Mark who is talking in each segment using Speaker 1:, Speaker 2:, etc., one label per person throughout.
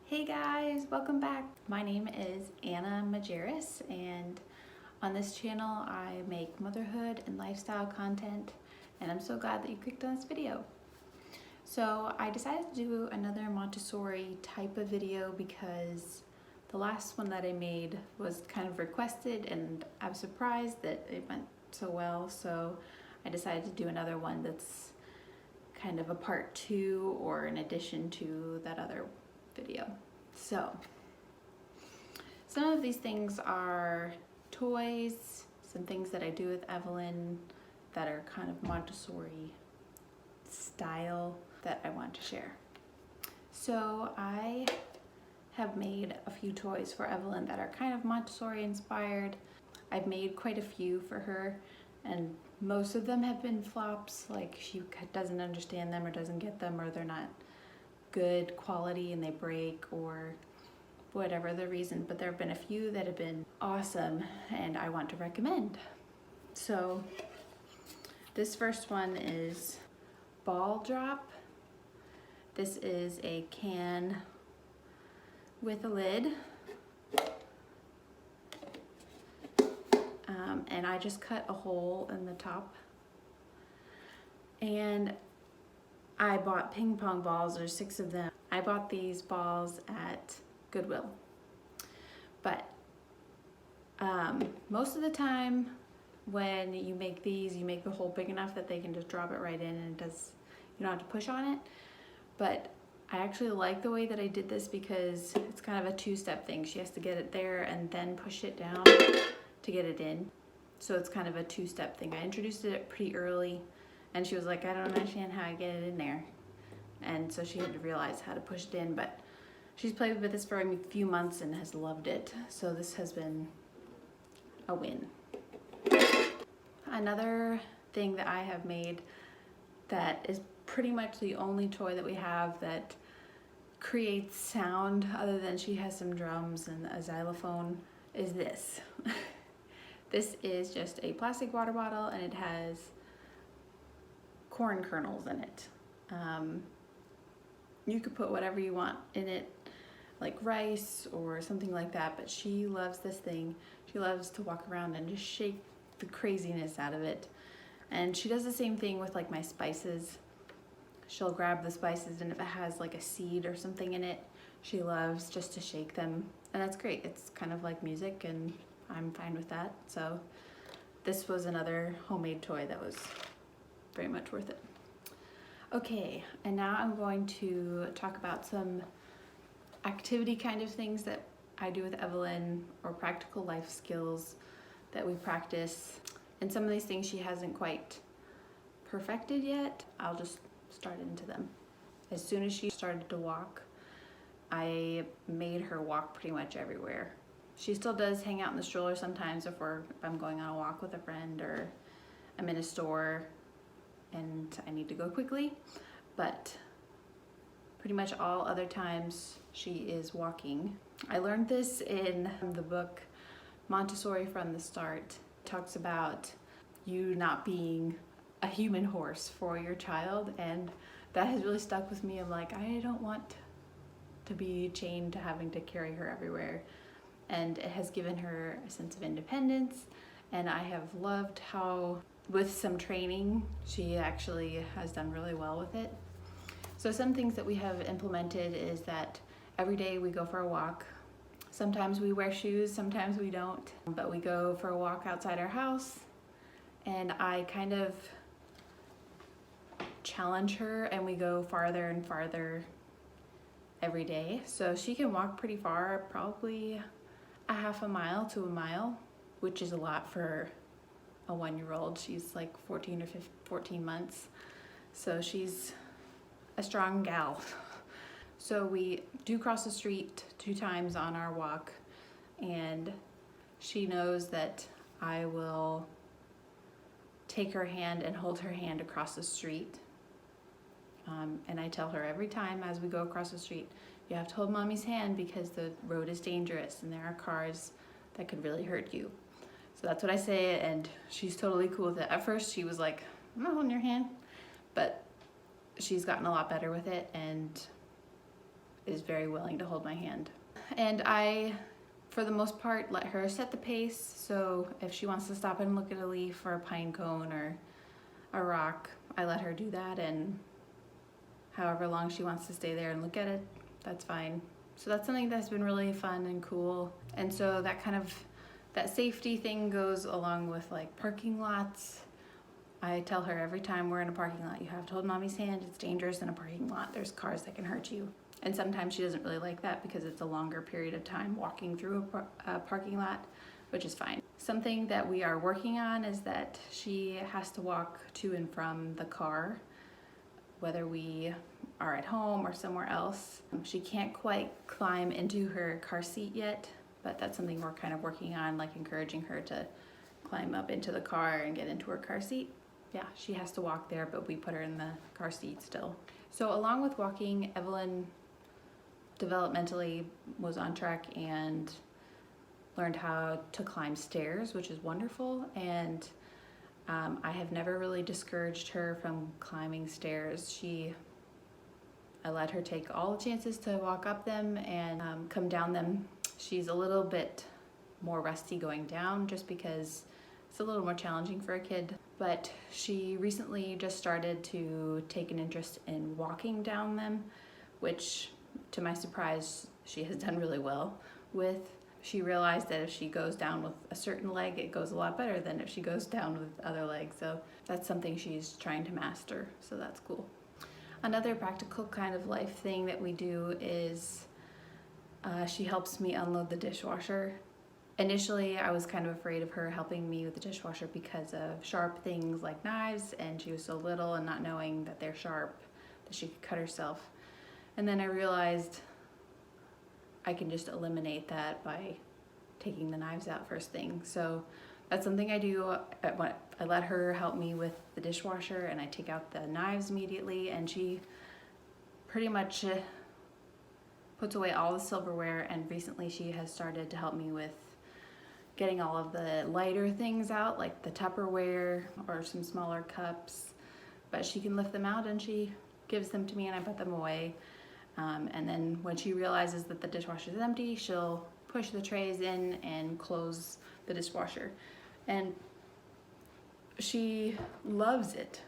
Speaker 1: Hey guys, welcome back. My name is Anna Majerus, and on this channel I make motherhood and lifestyle content, and I'm so glad that you clicked on this video. So I decided to do another Montessori type of video because the last one that I made was kind of requested and I was surprised that it went so well, so I decided to do another one that's kind of a part 2 or an addition to that other video. So some of these things are toys, some things that I do with Evelyn that are kind of Montessori style that I want to share. So I have made a few toys for Evelyn that are kind of Montessori inspired. I've made quite a few for her, and most of them have been flops, like she doesn't understand them or doesn't get them, or they're not good quality and they break, or whatever the reason, but there have been a few that have been awesome and I want to recommend. So this first one is Ball Drop. This is a can with a lid, and I just cut a hole in the top, and I bought ping pong balls. There's 6 of them. I bought these balls at Goodwill, but most of the time when you make these, you make the hole big enough that they can just drop it right in, and you don't have to push on it. But I actually like the way that I did this because it's kind of a 2-step thing. She has to get it there and then push it down to get it in. So it's kind of a 2-step thing. I introduced it pretty early and she was like, I don't understand how I get it in there. And so she had to realize how to push it in, but she's played with this for a few months and has loved it. So this has been a win. Another thing that I have made that is pretty much the only toy that we have that creates sound other than she has some drums and a xylophone is this. This is just a plastic water bottle and it has corn kernels in it. You could put whatever you want in it, like rice or something like that, but she loves this thing. She loves to walk around and just shake the craziness out of it. And she does the same thing with like my spices. She'll grab the spices, and if it has like a seed or something in it, she loves just to shake them, and that's great. It's kind of like music and I'm fine with that. So this was another homemade toy that was very much worth it. Okay, and now I'm going to talk about some activity kind of things that I do with Evelyn, or practical life skills that we practice. And some of these things she hasn't quite perfected yet. I'll just start into them. As soon as she started to walk, I made her walk pretty much everywhere. She still does hang out in the stroller sometimes if I'm going on a walk with a friend, or I'm in a store and I need to go quickly, but pretty much all other times she is walking. I learned this in the book Montessori from the Start. It talks about you not being a human horse for your child, and that has really stuck with me. I'm like, I don't want to be chained to having to carry her everywhere, and it has given her a sense of independence, and I have loved how with some training she actually has done really well with it. So some things that we have implemented is that every day we go for a walk. Sometimes we wear shoes, sometimes we don't, but we go for a walk outside our house, and I kind of challenge her and we go farther and farther every day. So she can walk pretty far, probably a half a mile to a mile, which is a lot for a 1-year-old. She's like 14 or 14 months. So she's a strong gal. So we do cross the street 2 times on our walk, and she knows that I will take her hand and hold her hand across the street. And I tell her every time as we go across the street, you have to hold mommy's hand because the road is dangerous and there are cars that could really hurt you. So that's what I say, and she's totally cool with it. At first she was like, I'm not holding your hand, but she's gotten a lot better with it, and is very willing to hold my hand. And I, for the most part, let her set the pace. So if she wants to stop and look at a leaf or a pine cone or a rock, I let her do that, and however long she wants to stay there and look at it, that's fine. So that's something that's been really fun and cool. And so that safety thing goes along with like parking lots. I tell her every time we're in a parking lot, you have to hold mommy's hand. It's dangerous in a parking lot. There's cars that can hurt you. And sometimes she doesn't really like that because it's a longer period of time walking through a parking lot, which is fine. Something that we are working on is that she has to walk to and from the car, whether we are at home or somewhere else. She can't quite climb into her car seat yet, but that's something we're kind of working on, like encouraging her to climb up into the car and get into her car seat. Yeah, she has to walk there, but we put her in the car seat still. So along with walking, Evelyn developmentally was on track and learned how to climb stairs, which is wonderful. And I have never really discouraged her from climbing stairs. I let her take all the chances to walk up them and come down them. She's a little bit more rusty going down just because it's a little more challenging for a kid. But she recently just started to take an interest in walking down them, which to my surprise, she has done really well with. She realized that if she goes down with a certain leg, it goes a lot better than if she goes down with other legs. So that's something she's trying to master, so that's cool. Another practical kind of life thing that we do is she helps me unload the dishwasher. Initially, I was kind of afraid of her helping me with the dishwasher because of sharp things like knives, and she was so little and not knowing that they're sharp, that she could cut herself. And then I realized I can just eliminate that by taking the knives out first thing. So that's something I do. I let her help me with the dishwasher, and I take out the knives immediately, and she pretty much puts away all the silverware. And recently she has started to help me with getting all of the lighter things out, like the Tupperware or some smaller cups. But she can lift them out and she gives them to me, and I put them away. And then when she realizes that the dishwasher is empty, she'll push the trays in and close the dishwasher. And she loves it.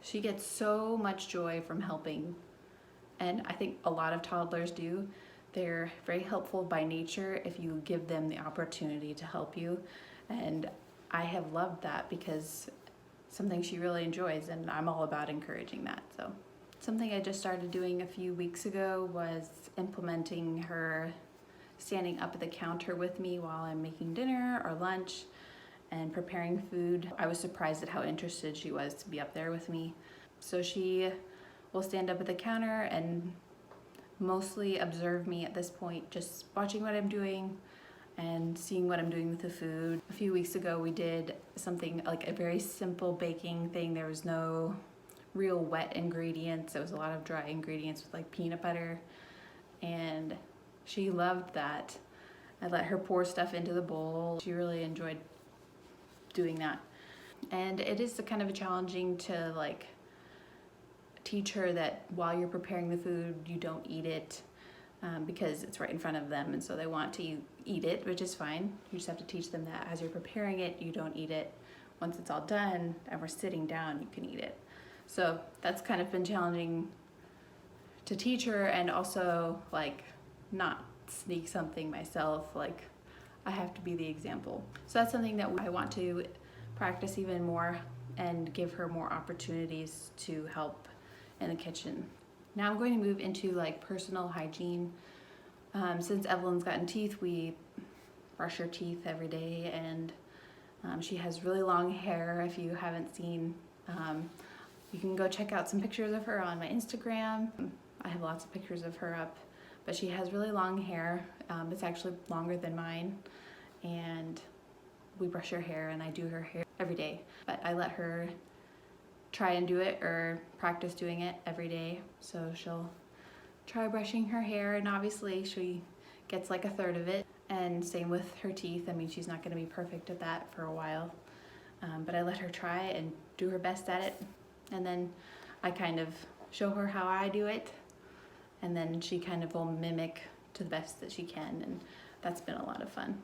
Speaker 1: She gets so much joy from helping. And I think a lot of toddlers do. They're very helpful by nature if you give them the opportunity to help you. And I have loved that because something she really enjoys, and I'm all about encouraging that. So something I just started doing a few weeks ago was implementing her standing up at the counter with me while I'm making dinner or lunch and preparing food. I was surprised at how interested she was to be up there with me. So she will stand up at the counter and mostly observe me at this point, just watching what I'm doing and seeing what I'm doing with the food. A few weeks ago we did something like a very simple baking thing. There was no real wet ingredients. It was a lot of dry ingredients with like peanut butter, and she loved that. I let her pour stuff into the bowl. She really enjoyed doing that. And it is kind of challenging to like teach her that while you're preparing the food, you don't eat it because it's right in front of them, and so they want to eat it, which is fine. You just have to teach them that as you're preparing it, you don't eat it. Once it's all done and we're sitting down, you can eat it. So that's kind of been challenging to teach her, and also like not sneak something myself. Like I have to be the example. So that's something that I want to practice even more and give her more opportunities to help in the kitchen. Now I'm going to move into like personal hygiene. Since Evelyn's gotten teeth, we brush her teeth every day, and she has really long hair. If you haven't seen, you can go check out some pictures of her on my Instagram. I have lots of pictures of her up, but she has really long hair. It's actually longer than mine, and we brush her hair, and I do her hair every day. But I let her try and do it or practice doing it every day. So she'll try brushing her hair, and obviously she gets like a third of it. And same with her teeth. I mean, she's not going to be perfect at that for a while, but I let her try and do her best at it. And then I kind of show her how I do it. and then she kind of will mimic to the best that she can, and that's been a lot of fun.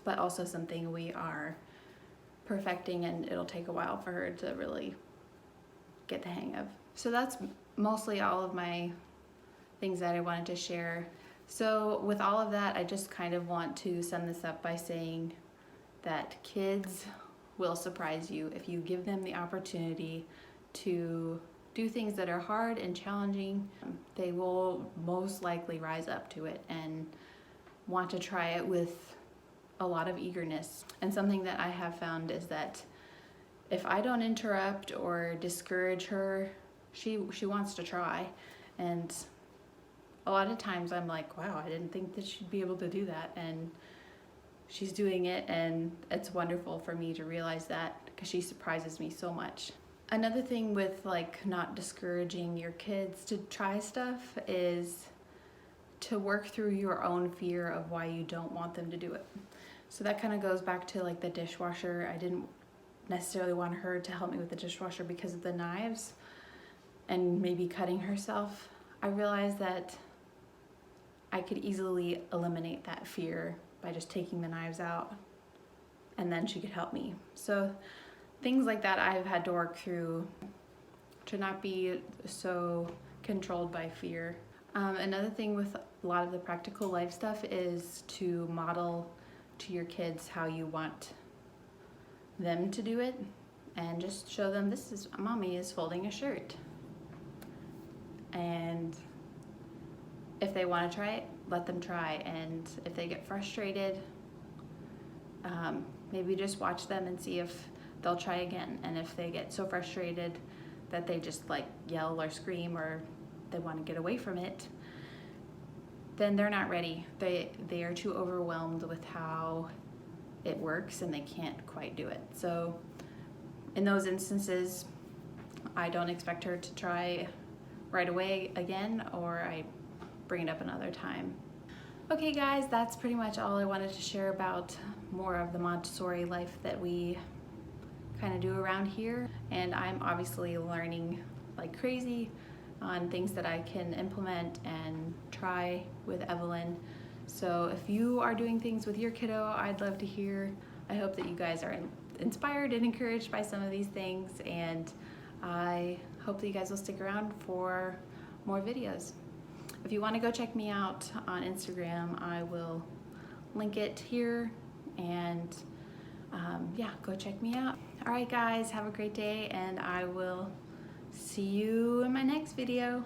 Speaker 1: But also something we are perfecting, and it'll take a while for her to really get the hang of. So that's mostly all of my things that I wanted to share. So with all of that, I just kind of want to sum this up by saying that kids will surprise you if you give them the opportunity to do things that are hard and challenging. They will most likely rise up to it and want to try it with a lot of eagerness. And something that I have found is that if I don't interrupt or discourage her, she wants to try. And a lot of times I'm like, wow, I didn't think that she'd be able to do that, and she's doing it, and it's wonderful for me to realize that, because she surprises me so much. Another thing with like not discouraging your kids to try stuff is to work through your own fear of why you don't want them to do it. So that kind of goes back to like the dishwasher. I didn't necessarily want her to help me with the dishwasher because of the knives and maybe cutting herself. I realized that I could easily eliminate that fear by just taking the knives out, and then she could help me. So things like that I've had to work through to not be so controlled by fear. Another thing with a lot of the practical life stuff is to model to your kids how you want them to do it, and just show them, this is, mommy is folding a shirt. And if they want to try it, let them try. And if they get frustrated, maybe just watch them and see if they'll try again. And if they get so frustrated that they just like yell or scream, or they want to get away from it, then they're not ready. They are too overwhelmed with how it works, and they can't quite do it. So in those instances, I don't expect her to try right away again, or I bring it up another time. Okay guys, that's pretty much all I wanted to share about more of the Montessori life that we kind of do around here. And I'm obviously learning like crazy on things that I can implement and try with Evelyn. So if you are doing things with your kiddo, I'd love to hear. I hope that you guys are inspired and encouraged by some of these things, and I hope that you guys will stick around for more videos. If you want to go check me out on Instagram, I will link it here, and yeah, go check me out. All right guys, have a great day, and I will see you in my next video.